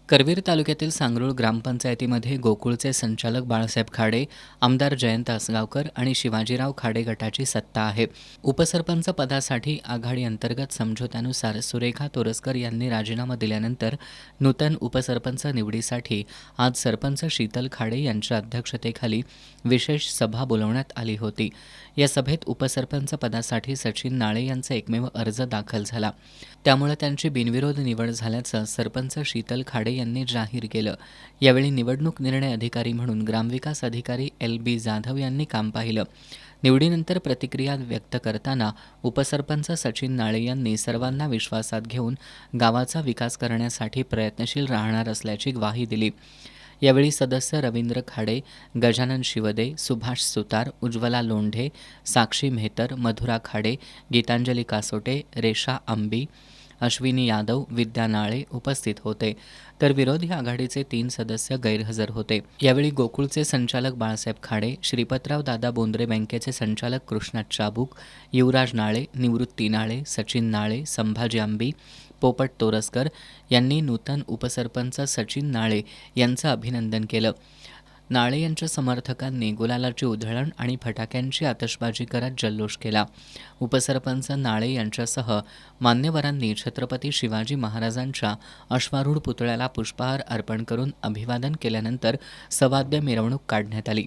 करवीर तालुक्यातील सांगरूळ ग्रामपंचायतीमध्ये गोकुळचे संचालक बाळासाहेब खाडे, आमदार जयंत आसगावकर आणि शिवाजीराव खाडे गटाची सत्ता आहे. उपसरपंच पदासाठी आघाडी अंतर्गत समझोत्यानुसार सुरेखा तोरसकर यांनी राजीनामा दिल्यानंतर नूतन उपसरपंच निवडीसाठी आज सरपंच शीतल खाडे यांच्या अध्यक्षतेखाली विशेष सभा बोलवण्यात आली होती. या सभेत उपसरपंच पदासाठी सचिन नाळे यांचा एकमेव अर्ज दाखल झाला. त्यामुळे त्यांची बिनविरोध निवड झाल्याचं सरपंच शीतल खाडे यांनी जाहीर केलं. यावेळी निवडणूक निर्णय अधिकारी म्हणून ग्रामविकास अधिकारी LB जाधव यांनी काम पाहिलं. निवडीनंतर प्रतिक्रिया व्यक्त करताना उपसरपंच सचिन नाळे यांनी सर्वांना विश्वासात घेऊन गावाचा विकास करण्यासाठी प्रयत्नशील राहणार असल्याची ग्वाही दिली. यावेळी सदस्य रवींद्र खाडे, गजानन शिवदे, सुभाष सुतार, उज्ज्वला लोंढे, साक्षी मेहतर, मधुरा खाडे, गीतांजली कासोटे, रेशा आंबी, अश्विनी यादव, विद्या नाळे उपस्थित होते. तर विरोधी आघाडीचे 3 सदस्य गैरहजर होते. यावेळी गोकुळचे संचालक बाळासाहेब खाडे, श्रीपतराव दादा बोंद्रे बँकेचे संचालक कृष्णात चाबूक, युवराज नाळे, निवृत्ती नाळे, सचिन नाळे, संभाजी आंबी, पोपट तोरसकर यांनी नूतन उपसरपंच सचिन नाळे यांचं अभिनंदन केलं. नाळे यांच्या समर्थकांनी गुलालाची उधळण आणि फटाक्यांची आतषबाजी करत जल्लोष केला. उपसरपंच नाळे यांच्यासह मान्यवरांनी छत्रपती शिवाजी महाराजांच्या अश्वारूढ पुतळ्याला पुष्पहार अर्पण करून अभिवादन केल्यानंतर सवाद्य मिरवणूक काढण्यात आली.